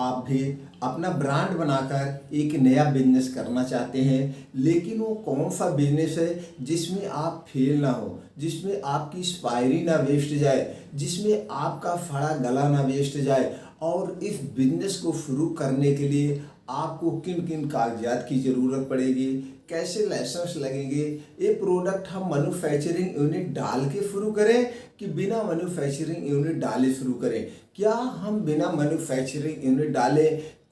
आप भी अपना ब्रांड बनाकर एक नया बिजनेस करना चाहते हैं, लेकिन वो कौन सा बिजनेस है जिसमें आप फेल ना हो, जिसमें आपकी एक्सपायरी ना वेस्ट जाए, जिसमें आपका फड़ा गला ना वेस्ट जाए। और इस बिजनेस को शुरू करने के लिए आपको किन किन कागजात की ज़रूरत पड़ेगी, कैसे लाइसेंस लगेंगे, ये प्रोडक्ट हम मैन्युफैक्चरिंग यूनिट डाल के शुरू करें कि बिना मैन्युफैक्चरिंग यूनिट डाले शुरू करें। क्या हम बिना मैन्युफैक्चरिंग यूनिट डाले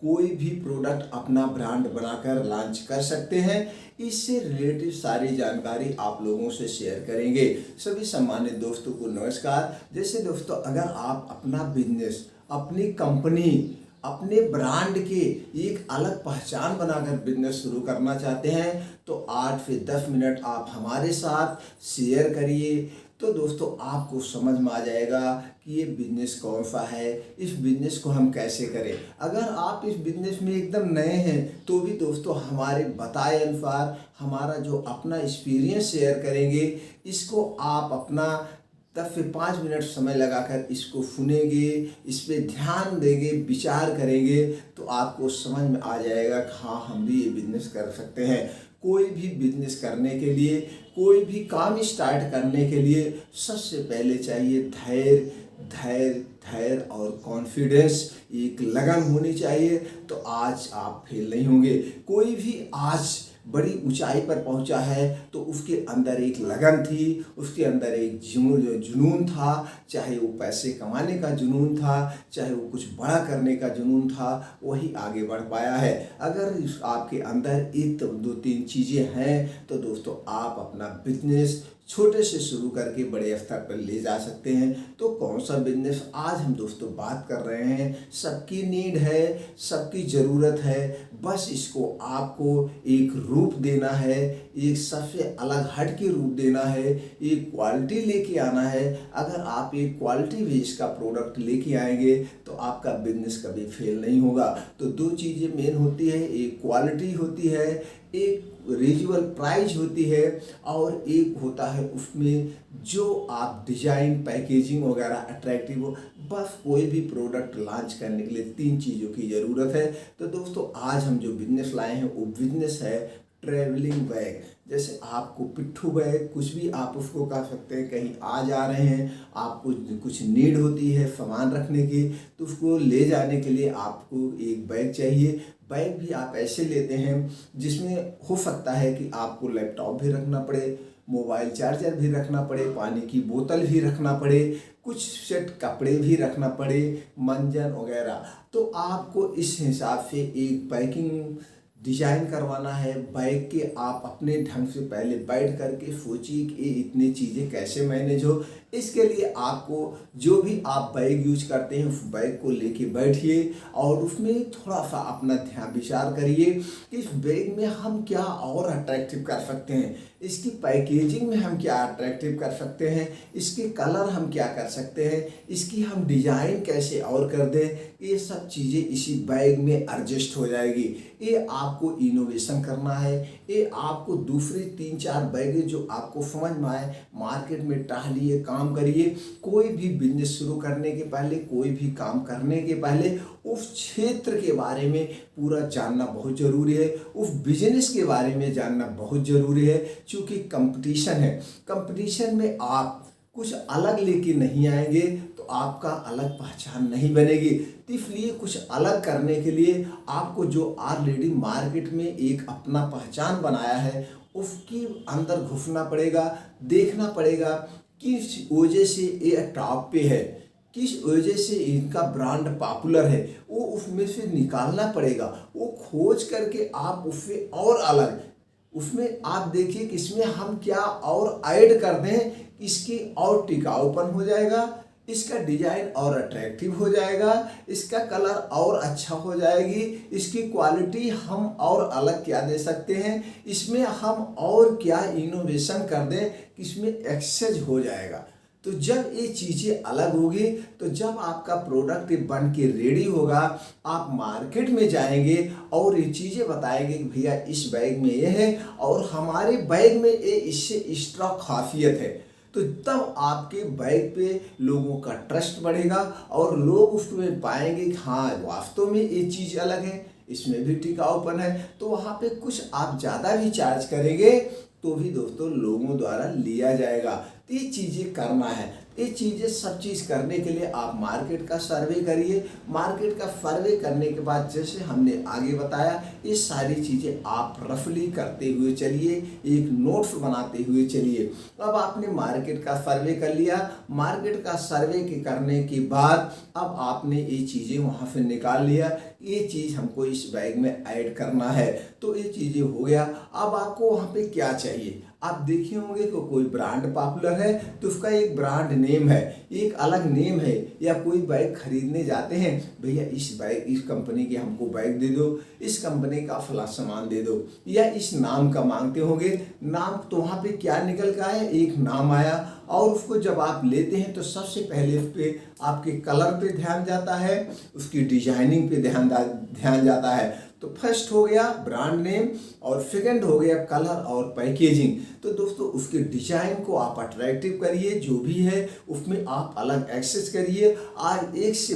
कोई भी प्रोडक्ट अपना ब्रांड बनाकर लॉन्च कर सकते हैं? इससे रिलेटेड सारी जानकारी आप लोगों से शेयर करेंगे। सभी सम्मानित दोस्तों को नमस्कार। जैसे दोस्तों, अगर आप अपना बिजनेस, अपनी कंपनी, अपने ब्रांड के एक अलग पहचान बनाकर बिजनेस शुरू करना चाहते हैं तो 8 से 10 मिनट आप हमारे साथ शेयर करिए। तो दोस्तों, आपको समझ में आ जाएगा कि ये बिजनेस कौन सा है, इस बिजनेस को हम कैसे करें। अगर आप इस बिजनेस में एकदम नए हैं तो भी दोस्तों हमारे बताए अनुसार हमारा जो अपना एक्सपीरियंस शेयर करेंगे, इसको आप अपना 10 से 5 मिनट समय लगाकर इसको सुनेंगे, इस पर ध्यान देंगे, विचार करेंगे तो आपको समझ में आ जाएगा कि हाँ, हम भी ये बिजनेस कर सकते हैं। कोई भी बिजनेस करने के लिए, कोई भी काम स्टार्ट करने के लिए सबसे पहले चाहिए धैर्य, धैर्य धैर्य और कॉन्फिडेंस, एक लगन होनी चाहिए। तो आज आप फेल नहीं होंगे। कोई भी आज बड़ी ऊंचाई पर पहुंचा है तो उसके अंदर एक लगन थी, उसके अंदर एक जुनून था, चाहे वो पैसे कमाने का जुनून था, चाहे वो कुछ बड़ा करने का जुनून था, वही आगे बढ़ पाया है। अगर आपके अंदर एक तो 2-3 चीज़ें हैं तो दोस्तों आप अपना बिजनेस छोटे से शुरू करके बड़े स्तर पर ले जा सकते हैं। तो कौन सा बिजनेस आज हम दोस्तों बात कर रहे हैं, सबकी नीड है, सबकी ज़रूरत है, बस इसको आपको एक रूप देना है, एक सबसे अलग हट के रूप देना है, एक क्वालिटी लेके आना है। अगर आप एक क्वालिटी बेस का प्रोडक्ट लेके आएंगे तो आपका बिजनेस कभी फेल नहीं होगा। तो 2 चीज़ें मेन होती है, एक क्वालिटी होती है, एक रीजनेबल प्राइस होती है, और एक होता है उसमें जो आप डिजाइन, पैकेजिंग वगैरह अट्रैक्टिव हो। बस कोई भी प्रोडक्ट लॉन्च करने के लिए 3 चीज़ों की ज़रूरत है। तो दोस्तों, आज हम जो बिजनेस लाए हैं वो बिजनेस है ट्रैवलिंग बैग। जैसे आपको पिट्ठू बैग, कुछ भी आप उसको कह सकते हैं, कहीं आ जा रहे हैं, आपको कुछ नीड होती है सामान रखने की, तो उसको ले जाने के लिए आपको एक बैग चाहिए। बैग भी आप ऐसे लेते हैं जिसमें हो सकता है कि आपको लैपटॉप भी रखना पड़े, मोबाइल चार्जर भी रखना पड़े, पानी की बोतल भी रखना पड़े, कुछ सेट कपड़े भी रखना पड़े, मंजन वगैरह। तो आपको इस हिसाब से एक पैकिंग डिजाइन करवाना है बैग के। आप अपने ढंग से पहले बैठ करके सोचिए कि इतनी चीज़ें कैसे मैनेज हो। इसके लिए आपको जो भी आप बैग यूज करते हैं उस बैग को लेके बैठिए और उसमें थोड़ा सा अपना ध्यान विचार करिए कि इस बैग में हम क्या और अट्रैक्टिव कर सकते हैं, इसकी पैकेजिंग में हम क्या अट्रैक्टिव कर सकते हैं, इसके कलर हम क्या कर सकते हैं, इसकी हम डिजाइन कैसे और कर दें। ये सब चीज़ें इसी बैग में एडजस्ट हो जाएगी। ये आपको इनोवेशन करना है। ये आपको दूसरे 3-4 बैग जो आपको समझ में आए मार्केट में टहलिए, काम करिए। कोई भी बिजनेस शुरू करने के पहले, कोई भी काम करने के पहले उस क्षेत्र के बारे में पूरा जानना बहुत ज़रूरी है, उस बिजनेस के बारे में जानना बहुत ज़रूरी है। क्योंकि कंपटीशन है, कंपटीशन में आप कुछ अलग लेके नहीं आएंगे तो आपका अलग पहचान नहीं बनेगी। तो इसलिए कुछ अलग करने के लिए आपको जो ऑलरेडी मार्केट में एक अपना पहचान बनाया है उसके अंदर घुसना पड़ेगा, देखना पड़ेगा किस वजह से ये टॉप पे है, किस वजह से इनका ब्रांड पॉपुलर है, वो उसमें से निकालना पड़ेगा। वो खोज करके आप उससे और अलग, उसमें आप देखिए कि इसमें हम क्या और ऐड कर दें, इसकी और टिकाऊपन हो जाएगा, इसका डिजाइन और अट्रैक्टिव हो जाएगा, इसका कलर और अच्छा हो जाएगी, इसकी क्वालिटी हम और अलग क्या दे सकते हैं, इसमें हम और क्या इनोवेशन कर दें कि इसमें एक्सेस हो जाएगा। तो जब ये चीज़ें अलग होगी, तो जब आपका प्रोडक्ट बन के रेडी होगा, आप मार्केट में जाएंगे और ये चीज़ें बताएंगे कि भैया इस बैग में ये है और हमारे बैग में ये इससे एक्स्ट्रा खासियत है। तो तब आपके बाइक पे लोगों का ट्रस्ट बढ़ेगा और लोग उसमें पाएंगे कि हाँ वास्तव में ये चीज़ अलग है, इसमें भी टिकाऊपन है। तो वहाँ पे कुछ आप ज़्यादा भी चार्ज करेंगे तो भी दोस्तों लोगों द्वारा लिया जाएगा। तो ये चीज़ें करना है। ये चीज़ें सब चीज़ करने के लिए आप मार्केट का सर्वे करिए। मार्केट का सर्वे करने के बाद जैसे हमने आगे बताया ये सारी चीज़ें आप रफली करते हुए चलिए, एक नोट्स बनाते हुए चलिए। अब आपने मार्केट का सर्वे कर लिया। मार्केट का सर्वे के करने के बाद अब आपने ये चीज़ें वहाँ से निकाल लिया, ये चीज़ हमको इस बैग में ऐड करना है, तो ये चीज़ें हो गया। अब आपको वहाँ पे क्या चाहिए, आप देखे होंगे कि कोई ब्रांड पॉपुलर है तो उसका एक ब्रांड नेम है, एक अलग नेम है। या कोई बाइक खरीदने जाते हैं, भैया इस कंपनी की हमको बाइक दे दो, इस कंपनी का फला सामान दे दो, या इस नाम का मांगते होंगे। नाम तो वहाँ पे क्या निकल का आया, एक नाम आया। और उसको जब आप लेते हैं तो सबसे पहले उस पर आपके कलर पे ध्यान जाता है, उसकी डिजाइनिंग पे ध्यान जाता है। तो फर्स्ट हो गया ब्रांड नेम और सेकंड हो गया कलर और पैकेजिंग। तो दोस्तों उसके डिजाइन को आप अट्रैक्टिव करिए, जो भी है उसमें आप अलग एक्सेस करिए। आज एक से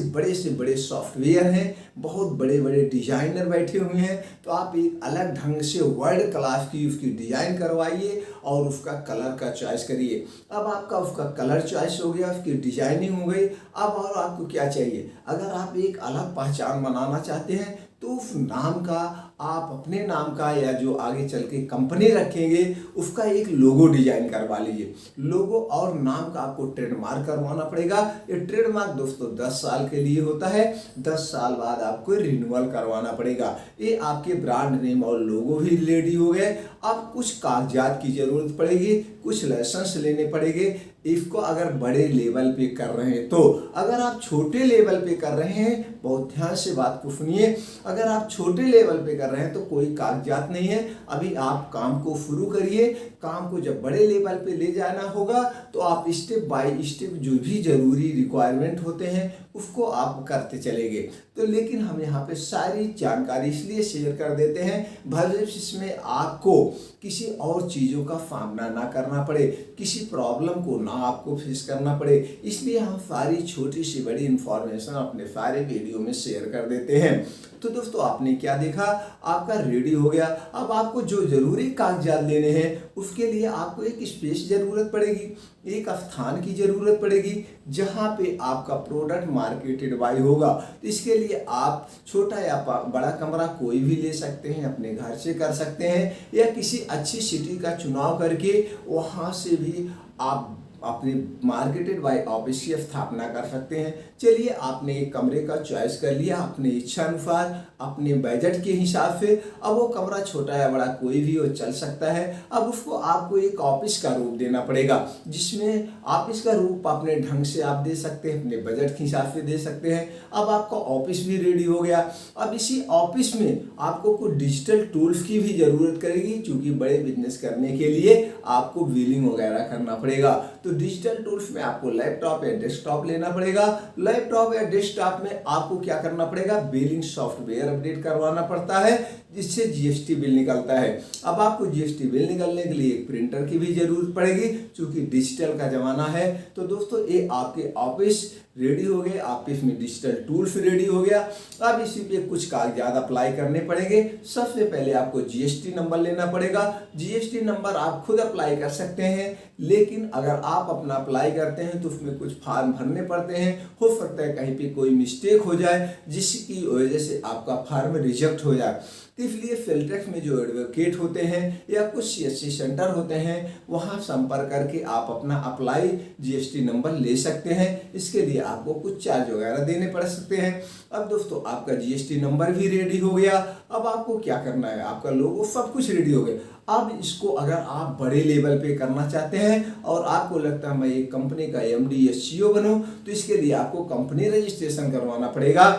बड़े सॉफ्टवेयर हैं, बहुत बड़े बड़े डिजाइनर बैठे हुए हैं, तो आप एक अलग ढंग से वर्ल्ड क्लास की उसकी डिजाइन करवाइए और उसका कलर का चॉइस करिए। अब आपका उसका कलर चॉइस हो गया, उसकी डिजाइनिंग हो गई। अब और आपको क्या चाहिए, अगर आप एक अलग पहचान बनाना चाहते हैं तो उस नाम का आप अपने नाम का या जो आगे चल के कंपनी रखेंगे उसका एक लोगो डिजाइन करवा लीजिए। लोगो और नाम का आपको ट्रेडमार्क करवाना पड़ेगा। ये ट्रेडमार्क दोस्तों 10 साल के लिए होता है, 10 साल बाद आपको रिन्यूअल करवाना पड़ेगा। ये आपके ब्रांड नेम और लोगो भी रेडी हो गए। अब कुछ कागजात की जरूरत पड़ेगी, कुछ लाइसेंस लेने पड़ेंगे। इसको अगर बड़े लेवल पे कर रहे हैं तो, अगर आप छोटे लेवल पे कर रहे हैं, बहुत ध्यान से बात को सुनिए, अगर आप छोटे लेवल पे कर रहे हैं तो कोई कागजात नहीं है। अभी आप काम को शुरू करिए। काम को जब बड़े लेवल पे ले जाना होगा तो आप स्टेप बाय स्टेप जो भी जरूरी रिक्वायरमेंट होते हैं उसको आप करते चलेंगे। तो लेकिन हम यहाँ पे सारी जानकारी इसलिए शेयर कर देते हैं भविष्य में आपको किसी और चीज़ों का सामना ना करना पड़े, किसी प्रॉब्लम को ना आपको फेस करना पड़े, इसलिए हम सारी छोटी सी बड़ी इंफॉर्मेशन अपने सारे वीडियो में शेयर कर देते हैं। तो दोस्तों आपने क्या देखा, आपका रेडी हो गया। अब आपको जो जरूरी कागजात लेने हैं उसके लिए आपको एक स्पेस जरूरत पड़ेगी, एक स्थान की जरूरत पड़ेगी जहां पे आपका प्रोडक्ट मार्केटेड बाय होगा। तो इसके लिए आप छोटा या बड़ा कमरा कोई भी ले सकते हैं, अपने घर से कर सकते हैं, या किसी अच्छी सिटी का चुनाव करके वहां से भी आप अपने मार्केटेड बाय ऑफिस की स्थापना कर सकते हैं। चलिए आपने एक कमरे का चॉइस कर लिया अपने इच्छा अनुसार, अपने बजट के हिसाब से। अब वो कमरा छोटा या बड़ा कोई भी वो चल सकता है। अब उसको आपको एक ऑफिस का रूप देना पड़ेगा, जिसमें ऑफिस का रूप अपने ढंग से आप दे सकते हैं, अपने बजट के हिसाब से दे सकते हैं। अब आपका ऑफिस भी रेडी हो गया। अब इसी ऑफिस में आपको कुछ डिजिटल टूल्स की भी जरूरत करेगी, क्योंकि बड़े बिजनेस करने के लिए आपको बिलिंग वगैरह करना पड़ेगा। तो डिजिटल टूल्स में आपको लैपटॉप या डेस्कटॉप लेना पड़ेगा। लैपटॉप या डेस्कटॉप में आपको क्या करना पड़ेगा, बिलिंग सॉफ्टवेयर अपडेट करवाना पड़ता है, जिससे जीएसटी बिल निकलता है। अब आपको जीएसटी बिल निकलने के लिए एक प्रिंटर की भी जरूरत पड़ेगी, क्योंकि डिजिटल का जमाना है। तो दोस्तों ये आपके ऑफिस रेडी हो गए, ऑफिस में डिजिटल टूल्स रेडी हो गया। अब इसी पे कुछ कागजात अप्लाई करने पड़ेंगे। सबसे पहले आपको जीएसटी नंबर लेना पड़ेगा। जीएसटी नंबर आप खुद अप्लाई कर सकते हैं, लेकिन अगर आप अपना अप्लाई करते हैं तो उसमें कुछ फॉर्म भरने पड़ते हैं। हो सकता है कहीं पे कोई मिस्टेक हो जाए जिसकी वजह से आपका फॉर्म रिजेक्ट हो जाए। तो इसलिए सेल्टेक्स में जो एडवोकेट होते हैं या कुछ सीएससी सेंटर होते हैं वहाँ संपर्क करके आप अपना अप्लाई जीएसटी नंबर ले सकते हैं। इसके लिए आपको कुछ चार्ज वगैरह देने पड़ सकते हैं। अब दोस्तों आपका जीएसटी नंबर भी रेडी हो गया। अब आपको क्या करना है, आपका लोगो सब कुछ रेडी हो गया। अब इसको अगर आप बड़े लेवल पे करना चाहते हैं और आपको लगता है मैं एक कंपनी का एमडी या सीईओ बनूं, तो इसके लिए आपको कंपनी रजिस्ट्रेशन करवाना पड़ेगा।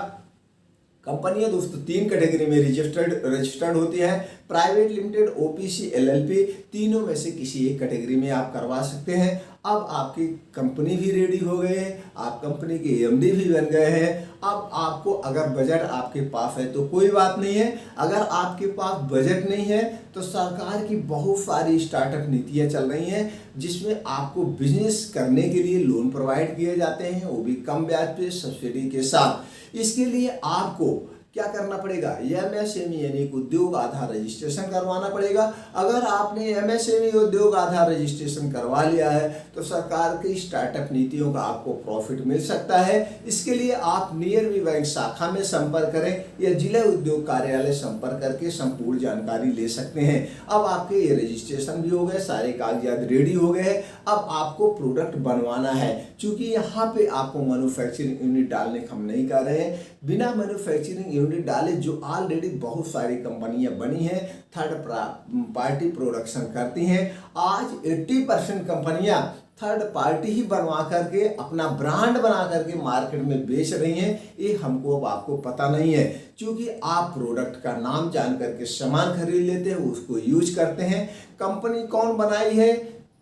कंपनियां दोस्तों 3 कैटेगरी में रजिस्टर्ड होती हैं, प्राइवेट लिमिटेड, ओपीसी, एलएलपी। तीनों में से किसी एक कैटेगरी में आप करवा सकते हैं। अब आपकी कंपनी भी रेडी हो गए हैं, आप कंपनी के एमडी भी बन गए हैं। अब आपको अगर बजट आपके पास है तो कोई बात नहीं है, अगर आपके पास बजट नहीं है तो सरकार की बहुत सारी स्टार्टअप नीतियां चल रही हैं जिसमें आपको बिजनेस करने के लिए लोन प्रोवाइड किए जाते हैं, वो भी कम ब्याज पे सब्सिडी के साथ। इसके लिए आपको क्या करना पड़ेगा, एमएसएमई यानी उद्योग आधार रजिस्ट्रेशन करवाना पड़ेगा। अगर आपने एमएसएमई उद्योग आधार रजिस्ट्रेशन करवा लिया है तो सरकार की स्टार्टअप नीतियों का आपको प्रॉफिट मिल सकता है। इसके लिए आप नियर भी बैंक शाखा में संपर्क करें या जिला उद्योग कार्यालय संपर्क करके संपूर्ण जानकारी ले सकते हैं। अब आपके ये रजिस्ट्रेशन भी हो गए, सारे कागजात रेडी हो गए हैं, अब आपको प्रोडक्ट बनवाना है। चूंकि यहाँ पे आपको मैन्युफैक्चरिंग यूनिट डालने हम नहीं कर रहे हैं, बिना मैन्युफैक्चरिंग यूनिट डाले जो ऑलरेडी बहुत सारी कंपनियां बनी हैं, थर्ड पार्टी प्रोडक्शन करती हैं। आज 80% कंपनियां थर्ड पार्टी ही बनवा करके अपना ब्रांड बना करके मार्केट में बेच रही हैं। ये हमको अब आपको पता नहीं है, क्योंकि आप प्रोडक्ट का नाम जान करके सामान खरीद लेते हैं, उसको यूज करते हैं। कंपनी कौन बनाई है,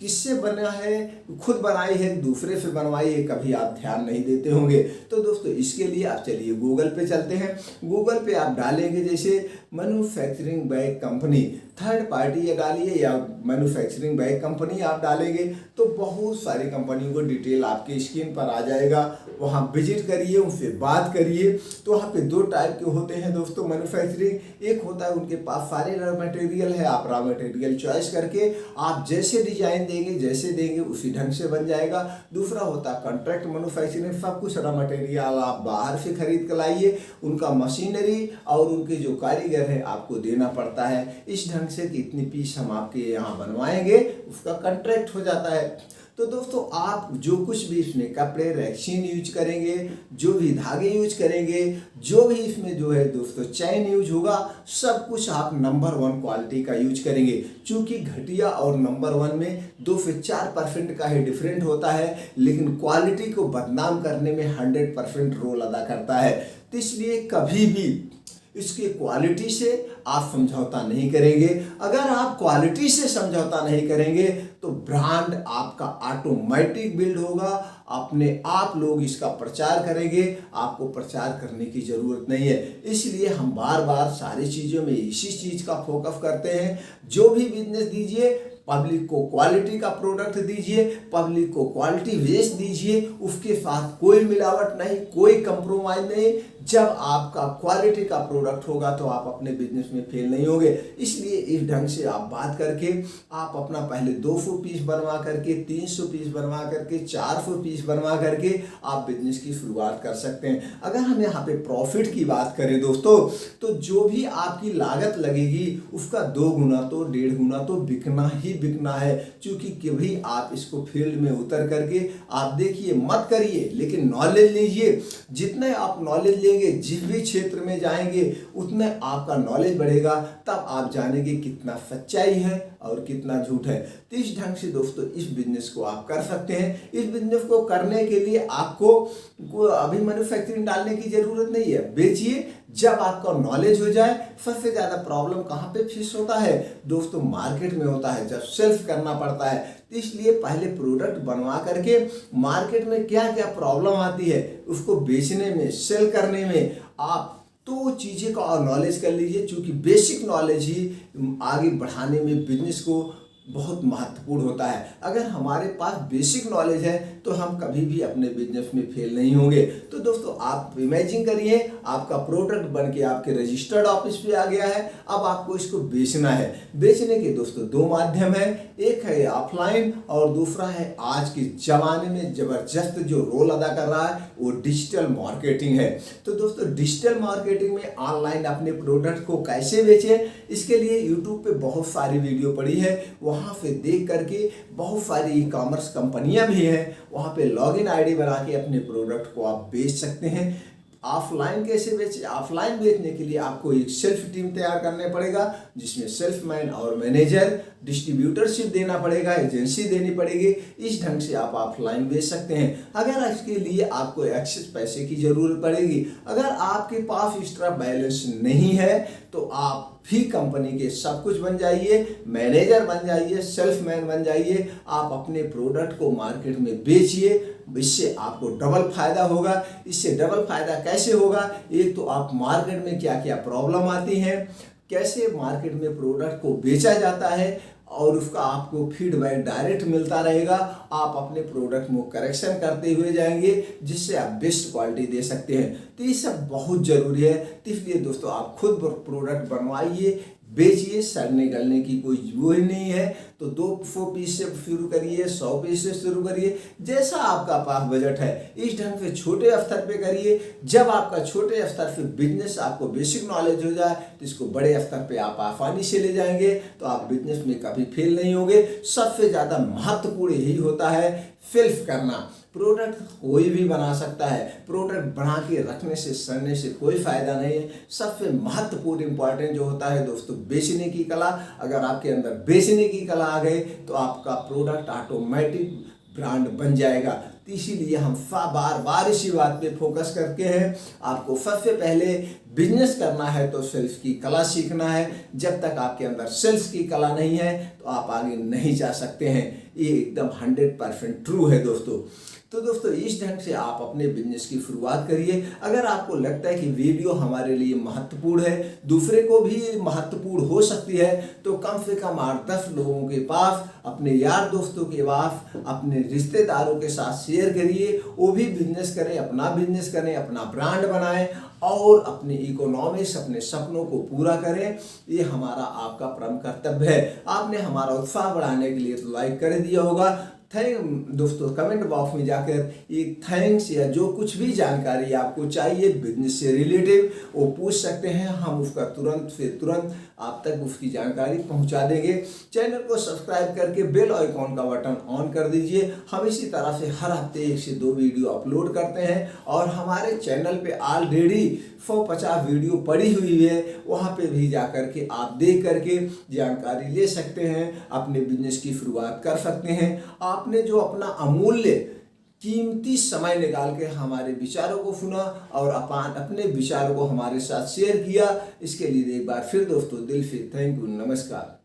किससे बना है, खुद बनाई है, दूसरे से बनवाई है, कभी आप ध्यान नहीं देते होंगे। तो दोस्तों इसके लिए आप चलिए गूगल पे चलते हैं। गूगल पे आप डालेंगे जैसे manufacturing bag company, third party या डालिए या मैन्युफैक्चरिंग बैग कंपनी आप डालेंगे तो बहुत सारी कंपनियों को डिटेल आपकी स्क्रीन पर आ जाएगा। वहाँ विजिट करिए, उनसे बात करिए। तो वहाँ पे दो टाइप के होते हैं दोस्तों मैन्युफैक्चरिंग, एक होता है उनके पास सारे रॉ मटेरियल है, आप रॉ मटेरियल चॉइस करके आप जैसे डिजाइन देंगे जैसे देंगे उसी ढंग से बन जाएगा। दूसरा होता है कॉन्ट्रैक्ट मैन्युफैक्चरिंग, सब कुछ रॉ मटेरियल आप बाहर से खरीद कर लाइए, उनका मशीनरी और उनके जो कारीगर है आपको देना पड़ता है। इस ढंग से कि इतनी पीस हम आपके यहाँ बनवाएंगे, उसका कॉन्ट्रैक्ट हो जाता है। तो दोस्तों आप जो कुछ भी इसमें कपड़े रैक्सीन यूज करेंगे, जो भी धागे यूज करेंगे, जो भी इसमें जो है दोस्तों चैन यूज होगा, सब कुछ आप नंबर 1 क्वालिटी का यूज करेंगे। चूंकि घटिया और नंबर 1 में 2 से 4% का ही डिफरेंट होता है, लेकिन क्वालिटी को बदनाम करने में 100% रोल अदा करता है। तो इसलिए कभी भी इसकी क्वालिटी से आप समझौता नहीं करेंगे। अगर आप क्वालिटी से समझौता नहीं करेंगे तो ब्रांड आपका ऑटोमेटिक बिल्ड होगा, अपने आप लोग इसका प्रचार करेंगे, आपको प्रचार करने की जरूरत नहीं है। इसलिए हम बार बार सारी चीज़ों में इसी चीज़ का फोकस करते हैं। जो भी बिजनेस दीजिए पब्लिक को क्वालिटी का प्रोडक्ट दीजिए, पब्लिक को क्वालिटी बेच दीजिए, उसके साथ कोई मिलावट नहीं, कोई कंप्रोमाइज नहीं। जब आपका क्वालिटी का प्रोडक्ट होगा तो आप अपने बिजनेस में फेल नहीं होंगे। इसलिए इस ढंग से आप बात करके आप अपना पहले 200 पीस बनवा करके, 300 पीस बनवा करके, 400 पीस बनवा करके आप बिजनेस की शुरुआत कर सकते हैं। अगर हम यहाँ पे प्रॉफिट की बात करें दोस्तों, तो जो भी आपकी लागत लगेगी उसका 2 गुना तो 1.5 गुना तो बिकना ही बिकना है। क्योंकि कभी आप इसको फील्ड में उतर करके आप देखिए मत करिए, लेकिन नॉलेज लीजिए। जितने आप नॉलेज लेंगे, जिस भी क्षेत्र में जाएंगे उतने आपका नॉलेज बढ़ेगा, तब आप जानेंगे कितना सच्चाई है और कितना झूठ है। तो इस ढंग से दोस्तों इस बिजनेस को आप कर सकते हैं। इस बिजनेस को करने के लिए आपको अभी मैन्युफैक्चरिंग डालने की जरूरत नहीं है, बेचिए। जब आपका नॉलेज हो जाए, सबसे ज्यादा प्रॉब्लम कहाँ पे फेस होता है दोस्तों, मार्केट में होता है, जब सेल्फ करना पड़ता है। तो इसलिए पहले प्रोडक्ट बनवा करके मार्केट में क्या क्या प्रॉब्लम आती है उसको बेचने में, सेल करने में आप तो चीज़ें का नॉलेज कर लीजिए। क्योंकि बेसिक नॉलेज ही आगे बढ़ाने में बिजनेस को बहुत महत्वपूर्ण होता है। अगर हमारे पास बेसिक नॉलेज है तो हम कभी भी अपने बिजनेस में फेल नहीं होंगे। तो दोस्तों आप इमेजिन करिए आपका प्रोडक्ट बन के आपके रजिस्टर्ड ऑफिस पे आ गया है, अब आपको इसको बेचना है। बेचने के दोस्तों 2 माध्यम है, एक है ऑफलाइन और दूसरा है आज के जमाने में जबरदस्त जो रोल अदा कर रहा है वो डिजिटल मार्केटिंग है। तो दोस्तों डिजिटल मार्केटिंग में ऑनलाइन अपने प्रोडक्ट को कैसे बेचें, इसके लिए यूट्यूब पे बहुत सारी वीडियो पड़ी है, वहाँ से देख करके बहुत सारी ई कॉमर्स कंपनियां भी हैं, वहाँ पे लॉगिन आईडी बना के अपने प्रोडक्ट को आप बेच सकते हैं। ऑफलाइन कैसे बेचे, ऑफलाइन बेचने के लिए आपको एक सेल्फ टीम तैयार करने पड़ेगा, जिसमें सेल्समैन और मैनेजर, डिस्ट्रीब्यूटरशिप देना पड़ेगा, एजेंसी देनी पड़ेगी। इस ढंग से आप ऑफलाइन बेच सकते हैं। अगर इसके लिए आपको एक्सेस पैसे की जरूरत पड़ेगी, अगर आपके पास एक्स्ट्रा बैलेंस नहीं है तो आप भी कंपनी के सब कुछ बन जाइए, मैनेजर बन जाइए, सेल्समैन बन जाइए। आप अपने प्रोडक्ट को मार्केट में बेचिए, इससे आपको डबल फायदा होगा। इससे डबल फायदा कैसे होगा? एक तो आप मार्केट में क्या क्या प्रॉब्लम आती हैं, कैसे मार्केट में प्रोडक्ट को बेचा जाता है, और उसका आपको फीडबैक डायरेक्ट मिलता रहेगा। आप अपने प्रोडक्ट में करेक्शन करते हुए जाएंगे, जिससे आप बेस्ट क्वालिटी दे सकते हैं। तो ये सब बहुत ज़रूरी है। तो इसलिए दोस्तों आप खुद प्रोडक्ट बनवाइए, बेचिए, सड़ने गलने की कोई वो ही नहीं है। तो 200 पीस से शुरू करिए, 100 पीस से शुरू करिए, जैसा आपका पास बजट है। इस ढंग से छोटे स्तर पे करिए। जब आपका छोटे स्तर पे बिजनेस आपको बेसिक नॉलेज हो जाए, तो इसको बड़े स्तर पे आप आसानी से ले जाएंगे, तो आप बिजनेस में कभी फेल नहीं होंगे। सबसे ज़्यादा महत्वपूर्ण यही होता है, सेल्फ करना। प्रोडक्ट कोई भी बना सकता है, प्रोडक्ट बना के रखने से सड़ने से कोई फायदा नहीं है। सबसे महत्वपूर्ण इंपॉर्टेंट जो होता है दोस्तों, बेचने की कला। अगर आपके अंदर बेचने की कला आ गई, तो आपका प्रोडक्ट ऑटोमेटिक ब्रांड बन जाएगा। तो इसीलिए हम बार बार इसी बात पे फोकस करते हैं। आपको सबसे पहले बिजनेस करना है तो सेल्स की कला सीखना है। जब तक आपके अंदर सेल्स की कला नहीं है, तो आप आगे नहीं जा सकते हैं। ये एकदम 100% ट्रू है दोस्तों। तो दोस्तों इस ढंग से आप अपने बिजनेस की शुरुआत करिए। अगर आपको लगता है कि वीडियो हमारे लिए महत्वपूर्ण है, दूसरे को भी महत्वपूर्ण हो सकती है, तो कम से कम 8-10 लोगों के पास, अपने यार दोस्तों के पास, अपने रिश्तेदारों के साथ शेयर करिए। वो भी बिजनेस करें, अपना बिजनेस करें, अपना ब्रांड बनाएं और अपनी इकोनॉमिक्स, अपने सपनों को पूरा करें। ये हमारा आपका परम कर्तव्य है। आपने हमारा उत्साह बढ़ाने के लिए तो लाइक कर दिया होगा। दोस्तों कमेंट बॉक्स में जाकर एक थैंक्स या जो कुछ भी जानकारी आपको चाहिए बिजनेस से रिलेटेड, वो पूछ सकते हैं। हम उसका तुरंत से तुरंत आप तक उसकी जानकारी पहुंचा देंगे। चैनल को सब्सक्राइब करके बेल आइकॉन का बटन ऑन कर दीजिए। हम इसी तरह से हर हफ्ते 1 से 2 वीडियो अपलोड करते हैं, और हमारे चैनल पे ऑलरेडी 150 वीडियो पड़ी हुई है। वहाँ पे भी जा कर के आप देख करके जानकारी ले सकते हैं, अपने बिजनेस की शुरुआत कर सकते हैं। आपने जो अपना अमूल्य कीमती समय निकाल के हमारे विचारों को सुना और अपने विचारों को हमारे साथ शेयर किया, इसके लिए एक बार फिर दोस्तों दिल से थैंक यू, नमस्कार।